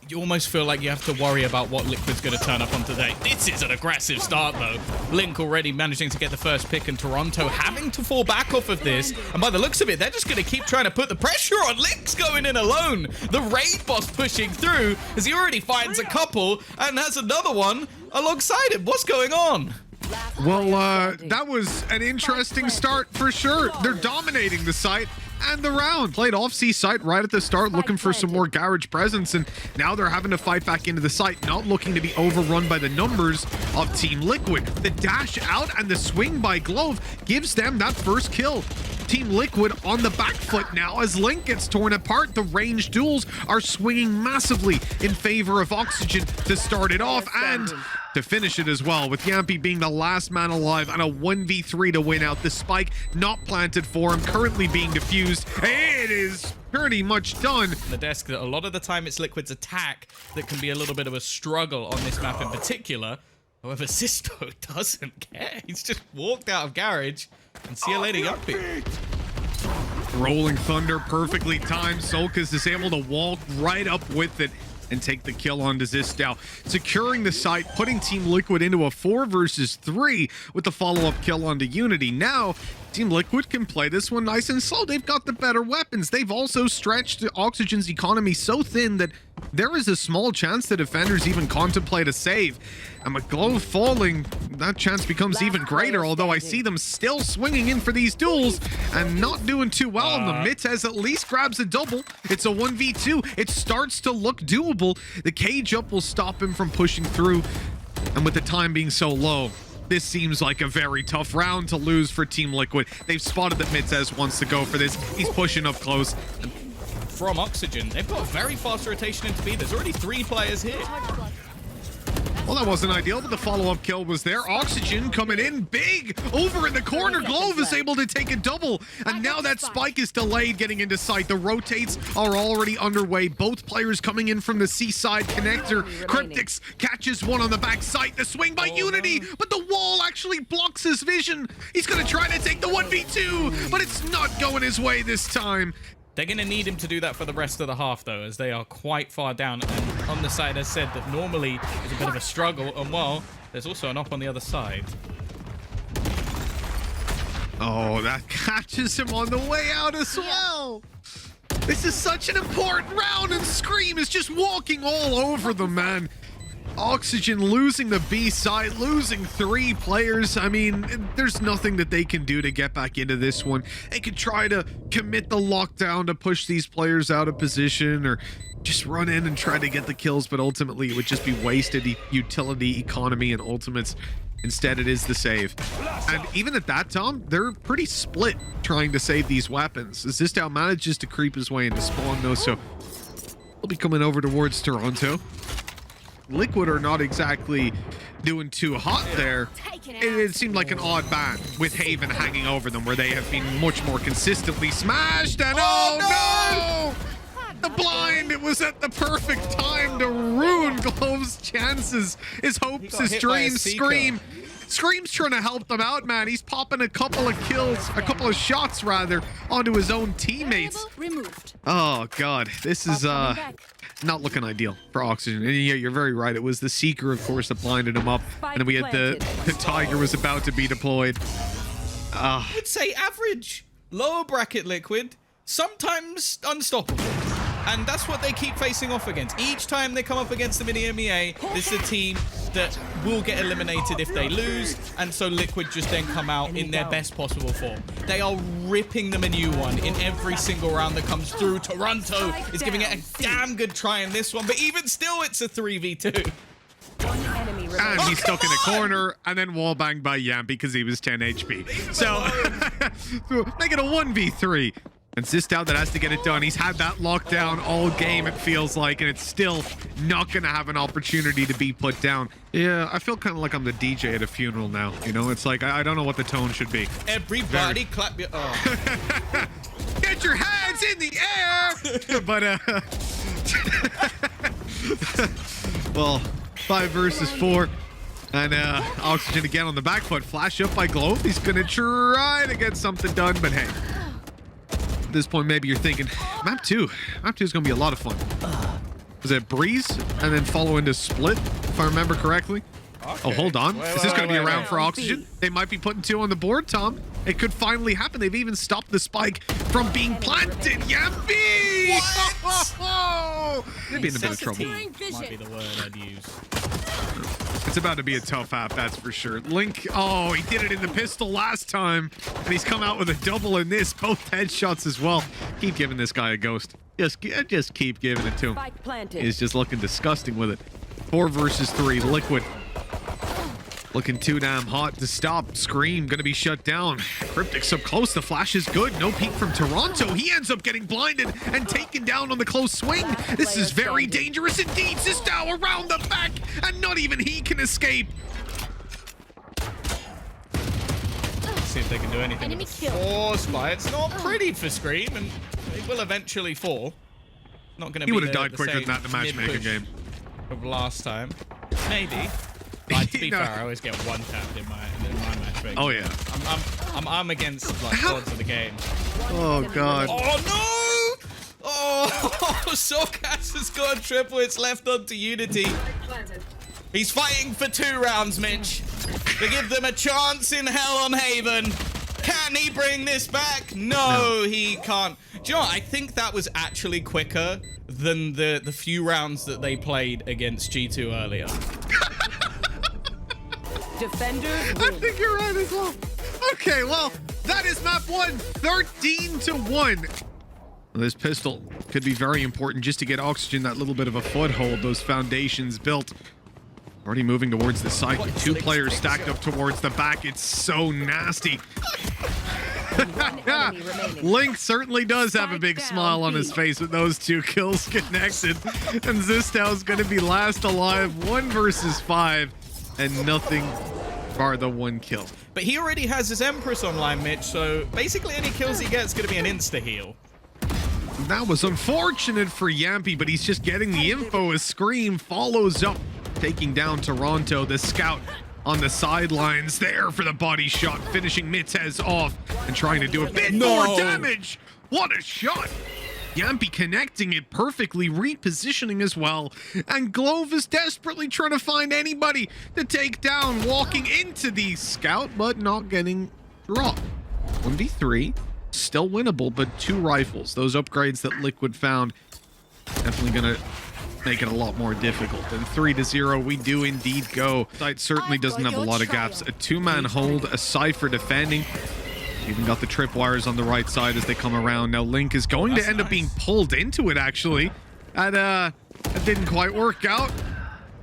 You almost feel like you have to worry about what Liquid's going to turn up on today. This is an aggressive start, though. Link already managing to get the first pick, and Toronto having to fall back off of this. And by the looks of it, they're just going to keep trying to put the pressure on. Link's going in alone. The raid boss pushing through as he already finds a couple and has another one alongside him. What's going on? Well, that was an interesting start for sure. They're dominating the site and the round. Played off C site right at the start, looking for some more garage presence, and now they're having to fight back into the site, not looking to be overrun by the numbers of Team Liquid. The dash out and the swing by Glove gives them that first kill. Team Liquid on the back foot now as Link gets torn apart. The range duels are swinging massively in favor of Oxygen to start it off and to finish it as well, with Yampy being the last man alive and a 1v3 to win out. The spike not planted for him, currently being defused. It is pretty much done. The desk, that a lot of the time it's Liquid's attack that can be a little bit of a struggle on this map in particular. However, Sisto doesn't care. He's just walked out of garage and see you later, Yampy. Rolling Thunder perfectly timed. Solkis is able to walk right up with it and take the kill on Zistow, securing the site, putting Team Liquid into a 4 versus 3 with the follow-up kill onto Unity. Now, Team Liquid can play this one nice and slow. They've got the better weapons. They've also stretched Oxygen's economy so thin that there is a small chance the defenders even contemplate a save. And with Glove falling, that chance becomes even greater, although I see them still swinging in for these duels and not doing too well. And the Mittez at least grabs a double. It's a 1v2. It starts to look doable. The cage up will stop him from pushing through. And with the time being so low, this seems like a very tough round to lose for Team Liquid. They've spotted that Mittez wants to go for this. He's pushing up close. From Oxygen, they've got a very fast rotation into B. There's already 3 players here. Well, that wasn't ideal, but the follow-up kill was there. Oxygen coming in big over in the corner. Glove is able to take a double, and now that spike is delayed getting into sight. The rotates are already underway. Both players coming in from the seaside connector. Cryptix catches one on the back side. The swing by Unity, but the wall actually blocks his vision. He's going to try to take the 1v2, but it's not going his way this time. They're going to need him to do that for the rest of the half, though, as they are quite far down. And on the side, as said, that normally is a bit of a struggle. And, well, there's also an op on the other side. Oh, that catches him on the way out as well. This is such an important round, and Scream is just walking all over them, man. Oxygen losing the B side, losing 3 players. I mean, there's nothing that they can do to get back into this one. They could try to commit the lockdown to push these players out of position, or just run in and try to get the kills, but ultimately it would just be wasted utility, economy, and ultimates. Instead, it is the save. And even at that, Tom, they're pretty split trying to save these weapons. Zistow manages to creep his way into spawn, though, so he'll be coming over towards Toronto. Liquid are not exactly doing too hot there. It seemed like an odd ban with Haven hanging over them, where they have been much more consistently smashed. And oh no! The blind! It was at the perfect time to ruin Glove's chances, his hopes, his dreams. Scream's trying to help them out, man. He's popping a couple of kills, a couple of shots rather, onto his own teammates. Oh god, this is not looking ideal for Oxygen. And yeah, you're very right. It was the Seeker, of course, that blinded him up, and then we had the Tiger was about to be deployed. I would say average, lower bracket Liquid, sometimes unstoppable. And that's what they keep facing off against. Each time they come up against the Mini MEA, this is a team that will get eliminated if they lose, and so Liquid just then come out in their best possible form. They are ripping them a new one in every single round that comes through. Toronto is giving it a damn good try in this one, but even still, it's a 3v2. And he's stuck in a corner and then wall banged by Yampy because he was 10 HP. So make it a 1v3. And Zistow that has to get it done. He's had that lockdown all game, it feels like, and it's still not going to have an opportunity to be put down. Yeah, I feel kind of like I'm the DJ at a funeral now. You know, it's like, I don't know what the tone should be. Everybody clap your... Oh. Get your hands in the air! But, well, 5 versus 4. And Oxygen again on the back foot. Flash up by Glove. He's going to try to get something done, but hey. At this point, maybe you're thinking, map 2 is going to be a lot of fun. Was it Breeze and then follow into Split, if I remember correctly? Okay. Oh, hold on. Is this going to be a round for wait. Oxygen? They might be putting 2 on the board, Tom. It could finally happen. They've even stopped the spike from being planted. Yampi! What? They'd be in a bit of trouble. Might be the word I'd use. It's about to be a tough half, that's for sure. Link, oh, he did it in the pistol last time, and he's come out with a double in this. Both headshots as well. Keep giving this guy a ghost. Just keep giving it to him. Spike planted. He's just looking disgusting with it. 4 versus 3, Liquid. Looking too damn hot to stop. Scream gonna be shut down. Cryptic's up close. The flash is good. No peek from Toronto. He ends up getting blinded and taken down on the close swing. This is very dangerous indeed. Zistow around the back, and not even he can escape. See if they can do anything. Enemy with kill. the force, but it's not pretty for Scream, and it will eventually fall. Not gonna He be would have the died quicker same than that in the matchmaking mid-push game. of last time. Maybe. But to be No. fair, I always get one tapped in my matchmaking. Oh, yeah. I'm against like gods of the game. Oh, God. Oh no! Oh, Sorkas has got a triple. It's left on to Unity. He's fighting for 2 rounds, Mitch, to give them a chance in hell on Haven. Can he bring this back? No, he can't. Do you know what? I think that was actually quicker than the few rounds that they played against G2 earlier. Defenders I win. think you're right as well. Okay, well, that is map 1, 13-1. This pistol could be very important just to get Oxygen that little bit of a foothold, those foundations built. Already moving towards the side. 2 players stacked up towards the back. It's so nasty. Enemy remaining. Link certainly does have a Spike big down, smile on his B. face with those 2 kills connected. And Zistow's going to be last alive, 1 versus 5, and nothing bar the 1 kill. But he already has his Empress online, Mitch, so basically any kills he gets is going to be an insta-heal. That was unfortunate for Yampi, but he's just getting the info as Scream follows up, taking down Toronto. The scout on the sidelines there for the body shot, finishing Mitzes off and trying to do a bit more damage. What a shot! Yampi connecting it perfectly, repositioning as well. And Glove is desperately trying to find anybody to take down, walking into the scout, but not getting dropped. 1v3, still winnable, but 2 rifles. Those upgrades that Liquid found, definitely gonna make it a lot more difficult. And 3-0, we do indeed go. Site certainly doesn't have a lot of gaps. A 2-man hold, a Cypher defending. Even got the tripwires on the right side as they come around. Now Link is going to end up being pulled into it, actually. And that didn't quite work out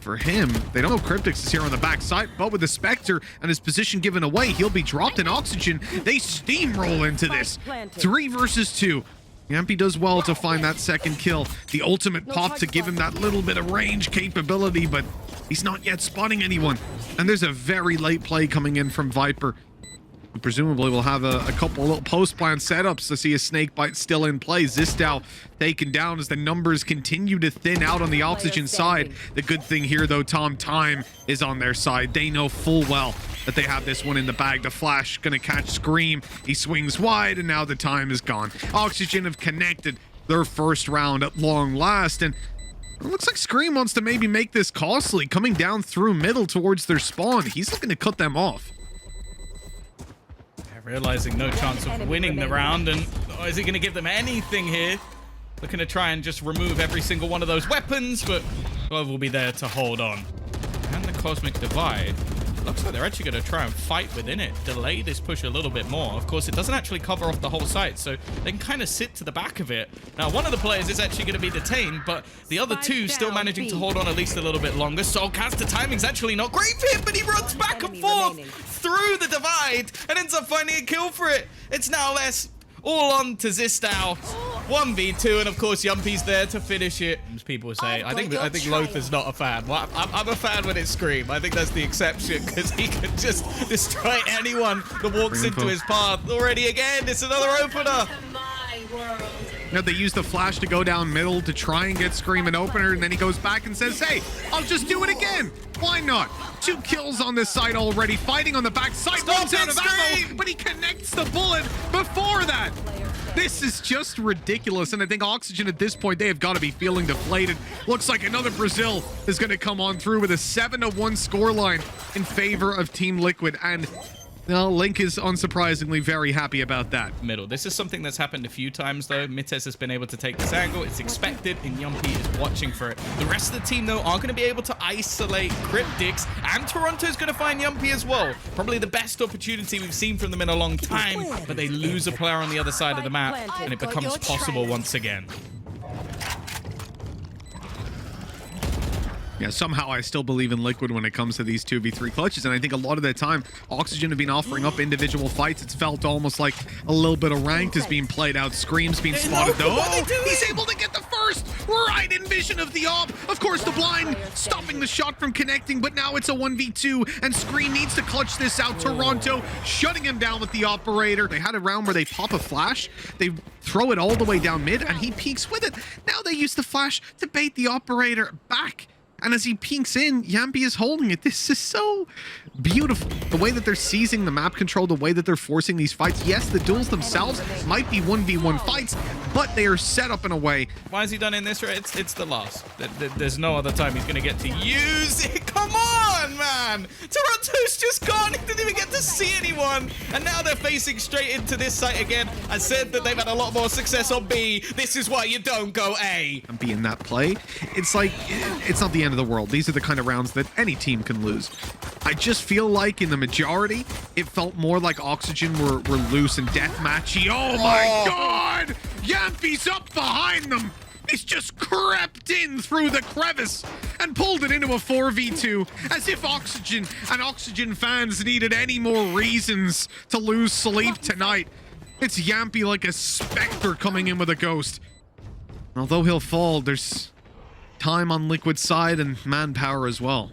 for him. They don't know Cryptix is here on the back side, but with the Spectre and his position given away, he'll be dropped in Oxygen. They steamroll into this. 3 versus 2. Yampi does well to find that second kill. The ultimate pop to give him that little bit of range capability, but he's not yet spotting anyone. And there's a very late play coming in from Viper. We presumably will have a couple little post-plan setups to see a Snakebite still in play. Zistow taken down as the numbers continue to thin out on the Oxygen side. The good thing here, though, Tom, time is on their side. They know full well that they have this one in the bag. The flash gonna catch Scream. He swings wide, and now the time is gone. Oxygen have connected their first round at long last, and it looks like Scream wants to maybe make this costly, coming down through middle towards their spawn. He's looking to cut them off. Realizing no chance of winning the round, and is he going to give them anything here? Looking to try and just remove every single one of those weapons, but Glove will be there to hold on. And the Cosmic Divide. Looks like they're actually going to try and fight within it, delay this push a little bit more. Of course, it doesn't actually cover off the whole site, so they can kind of sit to the back of it. Now, one of the players is actually going to be detained, but the other 2 still managing to hold on at least a little bit longer. Soulcast, the timing's actually not great for him, but he runs back and forth through the divide and ends up finding a kill for it. It's now less all on to Zistow. 1v2, and of course Yumpi's there to finish it. As people say, I think Loth is not a fan. Well, I'm a fan when it's Scream. I think that's the exception, because he can just destroy anyone that walks into his path. Already again, it's another opener. You know, they use the flash to go down middle to try and get Scream an opener, and then he goes back and says, hey, I'll just do it again. Why not? 2 kills on this side already, fighting on the back side. Runs out of ammo, but he connects the bullet before that. This is just ridiculous, and I think Oxygen at this point, they have got to be feeling deflated. Looks like another Brazil is going to come on through with a 7-1 scoreline in favor of Team Liquid, and well, Link is unsurprisingly very happy about that. Middle. This is something that's happened a few times, though. Mittez has been able to take this angle. It's expected, and Yumpy is watching for it. The rest of the team, though, aren't going to be able to isolate Cryptix, and Toronto's going to find Yumpy as well. Probably the best opportunity we've seen from them in a long time, but they lose a player on the other side of the map, and it becomes possible once again. Yeah, somehow I still believe in Liquid when it comes to these 2v3 clutches, and I think a lot of the time, Oxygen have been offering up individual fights. It's felt almost like a little bit of ranked is being played out. Scream's being spotted, though. Oh, he's able to get the first right in vision of the op. Of course, the blind stopping the shot from connecting, but now it's a 1v2, and Scream needs to clutch this out. Toronto shutting him down with the operator. They had a round where they pop a flash, they throw it all the way down mid, and he peeks with it. Now they use the flash to bait the operator back. And as he peeks in, Yumpy is holding it. This is so beautiful. The way that they're seizing the map control, the way that they're forcing these fights. Yes, the duels themselves might be 1v1 fights, but they are set up in a way. Why has he done in this? It's the last. There's no other time he's going to get to use it. Come on, man. Toronto's just gone. He didn't even get to see anyone. And now they're facing straight into this site again. I said that they've had a lot more success on B. This is why you don't go A. And be in that play. It's like, it's not the end of the world. These are the kind of rounds that any team can lose. I just feel like in the majority, it felt more like Oxygen were loose and deathmatchy. Oh my God! Yumpy's up behind them. He's just crept in through the crevice and pulled it into a 4v2 as if Oxygen and Oxygen fans needed any more reasons to lose sleep tonight. It's Yumpy like a specter coming in with a ghost. Although he'll fall, there's time on Liquid side and manpower as well.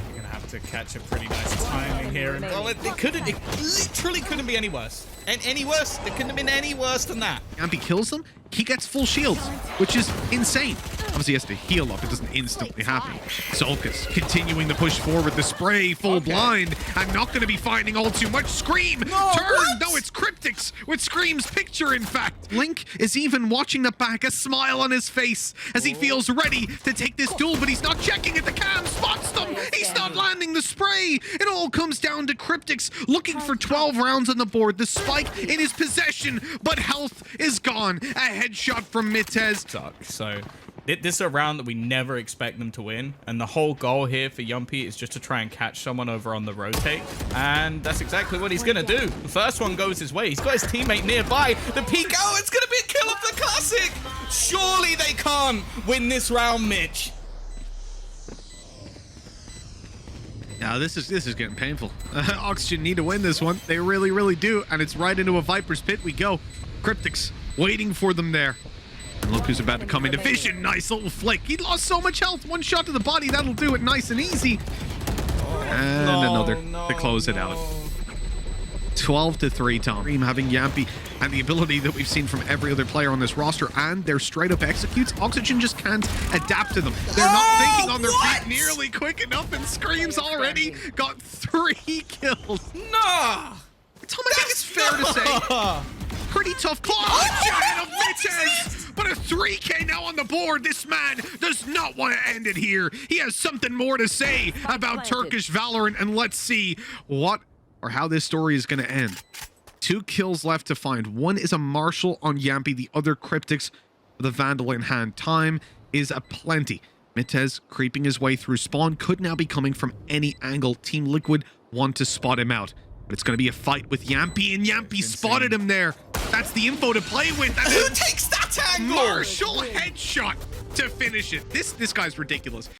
You're gonna have to catch a pretty nice timing here. And well, it literally couldn't be any worse. And any worse? It couldn't have been any worse than that. Yumpy kills them, he gets full shields, which is insane. Obviously, he has to heal up. It doesn't instantly happen. Sulcus continuing to push forward. The spray, full blind. I'm not going to be finding all too much. Scream! No, turn! what? No, it's Cryptix with Scream's picture, in fact. Link is even watching the back, a smile on his face as he feels ready to take this duel, but he's not checking it. The cam spots them. He's not landing the spray. It all comes down to Cryptix looking for 12 rounds on the board. The spike in his possession, but health is gone. A headshot from Mittez. So this is a round that we never expect them to win, and the whole goal here for Yumpy is just to try and catch someone over on the rotate, and that's exactly what he's gonna do. The first one goes his way. He's got his teammate nearby. The peek, oh, it's gonna be a kill of the classic. Surely they can't win this round, Mitch. Now this is getting painful. Oxygen need to win this one. They really, really do, and it's right into a Viper's pit we go. Cryptix waiting for them there. And look who's about to come into vision. Nice little flick. He lost so much health. One shot to the body. That'll do it nice and easy. And another to close it out. 12-3, Tom. Scream having Yumpy and the ability that we've seen from every other player on this roster, and their straight up executes. Oxygen just can't adapt to them. They're not thinking on their feet nearly quick enough, and Scream's already got 3 kills. Nah. Tom, I think it's fair to say, pretty tough clutch out of Mittez, but a 3K now on the board. This man does not want to end it here. He has something more to say about Turkish Valorant, and let's see what or how this story is going to end. 2 kills left to find. One is a Marshall on Yumpy, the other Cryptix with a Vandal in hand. Time is aplenty. Mittez creeping his way through spawn, could now be coming from any angle. Team Liquid want to spot him out. But it's going to be a fight with Yumpy, and Yumpy spotted him there. That's the info to play with. That's Who takes that angle? Marshall headshot to finish it. This guy's ridiculous.